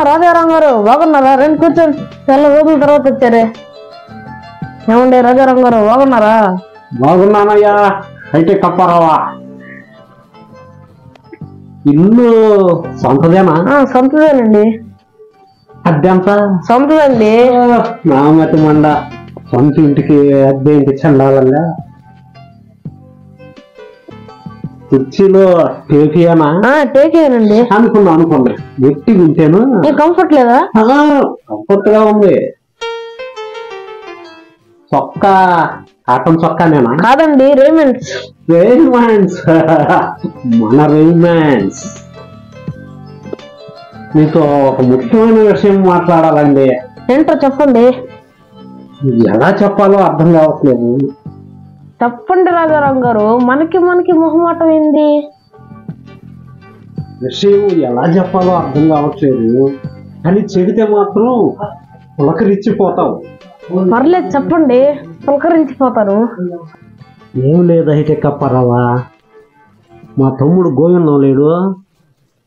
రాజారాం గారు బాగున్నారా? రెండు కూర్చొని చాలా రోజుల తర్వాత వచ్చారే. ఏమండి రాజారాం గారు బాగున్నారా? బాగున్నానయ్యా. అయితే కప్పారావా, ఇల్లు సొంతదేనా? సొంతదేనండి. అద్దెంత? సొంతదండి. నా మతి మండ, సొంత ఇంటికి అద్దె ఇంటి చండాలంగా. కుర్చీలో టేకియానా? టేకియానండి. అనుకున్నా గట్టి ఉంటేను. కంఫర్ట్ లేదా? కంఫర్ట్ గా ఉంది. చొక్కా కాటన్ చొక్కానేనా? కాదండి, రేమండ్స్. మన రేమండ్స్. మీతో ఒక ముఖ్యమైన విషయం మాట్లాడాలండి. ఏంటో చెప్పండి. ఎలా చెప్పాలో అర్థం కావట్లేదు. చెప్పండి రాజారాం గారు, మనకి మొహమాటం ఏంది? విషయం ఎలా చెప్పాలో అర్థం కావట్లేదు, కానీ చెబితే మాత్రం పులకరించిపోతావు. పర్లేదు చెప్పండి, పులకరించిపోతాను. ఏం లేదైతే కప్పారావా, మా తమ్ముడు గోవిందం లేడు,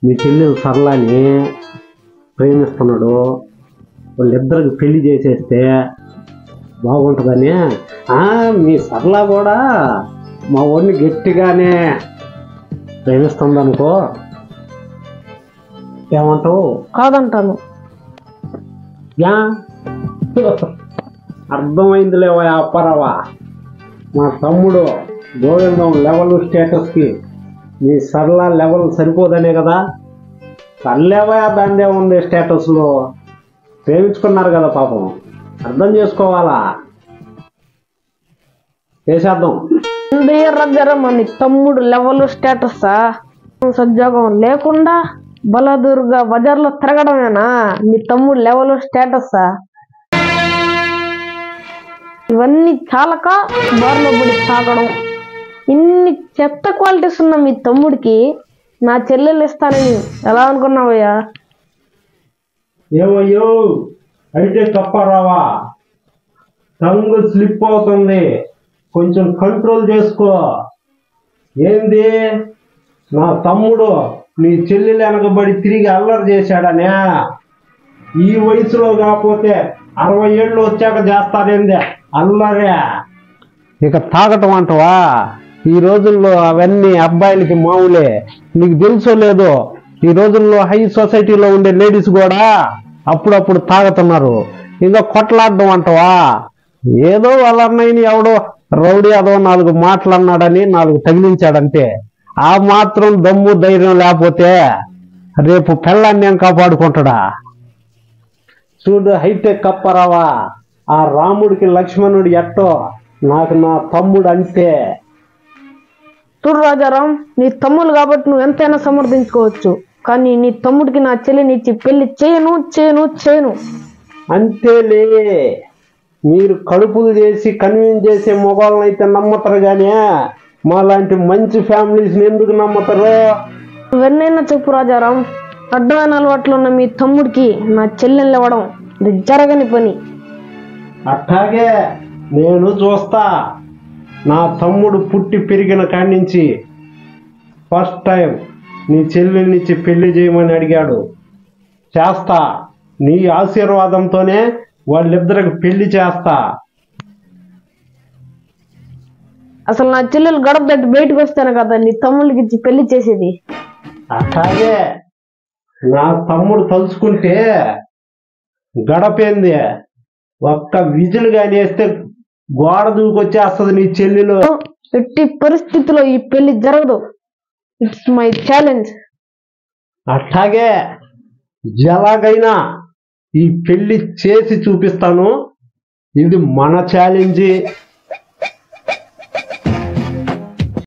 మీ చెల్లెలు సరళని ప్రేమిస్తున్నాడు. వాళ్ళిద్దరికి పెళ్లి చేసేస్తే బాగుంటుందని. మీ సరళ కూడా మా వాడిని గట్టిగానే ప్రేమిస్తుంది అనుకో, ఏమంటావు? కాదంటాను. యా అర్థమైందిలేవా అప్పారావా, మా తమ్ముడు గోవిందం లెవెల్ స్టేటస్కి మీ సరళ లెవెల్ సరిపోదనే కదా. సర్లేవా, దాందే ఉంది స్టేటస్లో, ప్రేమించుకున్నారు కదా పాపం, అర్థం చేసుకోవాలా. చేసేద్దాం. మన తమ్ముడు లెవెల్ స్టేటస్ సద్యోగం లేకుండా బలదూరుగా బజార్లో తిరగడమేనా మీ తమ్ముడు లెవెల్ స్టేటస్? ఇవన్నీ చాలక బార్లో పడి తాగడం, ఇన్ని చెత్త క్వాలిటీస్ ఉన్న మీ తమ్ముడికి నా చెల్లెలు ఇస్తానని ఎలా అనుకున్నావయ్యా? ఏమయ్యో అయితే కప్పారావా, టంగ్ స్లిప్ అవుతుంది, కొంచెం కంట్రోల్ చేసుకో. ఏంది, నా తమ్ముడు నీ చెల్లెలు వెనకబడి తిరిగి అల్లరి చేశాడనే? ఈ వయసులో కాకపోతే 60 ఏళ్ళు వచ్చాక చేస్తారేందే అల్లరే? ఇక తాగటం అంటవా? ఈ రోజుల్లో అవన్నీ అబ్బాయిలకి మామూలే. నీకు తెలుసో లేదో, ఈ రోజుల్లో హై సొసైటీలో ఉండే లేడీస్ కూడా అప్పుడప్పుడు తాగుతున్నారు. ఇంకా కొట్లాడడం అంటవా? ఏదో వాళ్ళ అన్నయ్యని ఎవడో రౌడీ అదో 4 మాటలు అన్నాడని 4 తగిలించాడంటే, ఆ మాత్రం దమ్ము ధైర్యం లేకపోతే రేపు పెళ్ళాన్ని ఏం కాపాడుకుంటాడా? చూడు హైటెక్ కప్పారావా, ఆ రాముడికి లక్ష్మణుడు ఎట్టో, నాకు నా తమ్ముడు అంటే. చూడు రాజారాం, నీ తమ్ముడు కాబట్టి నువ్వు ఎంతైనా సమర్థించుకోవచ్చు, కానీ నీ తమ్ముడికి నా చెల్లినిచ్చి పెళ్లి చేయను. అంతేలే, మీరు కడుపులు చేసి కన్విన్స్ చేసే మొగాళ్ళని అయితే నమ్మతారు, కానీ మాలాంటి మంచి ఫ్యామిలీస్ని ఎందుకు నమ్మతారు? నువ్వెన్నైనా చెప్పు రాజారాం, అడ్డమైన అలవాట్లు ఉన్న మీ తమ్ముడికి నా చెల్లెళ్ళు ఇవ్వడం ఇది జరగని పని. అట్లాగే నేను చూస్తా. నా తమ్ముడు పుట్టి పెరిగిన కాడి నుంచి ఫస్ట్ టైం నీ చెల్లెల్నిచ్చి పెళ్లి చేయమని అడిగాడు. చేస్తా, నీ ఆశీర్వాదంతోనే వాళ్ళిద్దరికి పెళ్లి చేస్తా. అసలు నా చెల్లెలు గడప దాటి బయటకు వస్తాను కదా నీ తమ్ముడికి ఇచ్చి పెళ్లి చేసేది. అట్లాగే నా తమ్ముడు తలుచుకుంటే గడపేంది, ఒక్క విజిల్ గాని వేస్తే గోడ దూకొచ్చేస్తుంది నీ చెల్లెలు. ఎట్టి పరిస్థితిలో ఈ పెళ్లి జరగదు. It's my challenge. అట్లాగే ఎలాగైనా ఈ పెళ్లి చేసి చూపిస్తాను. ఇది మన ఛాలెంజ్.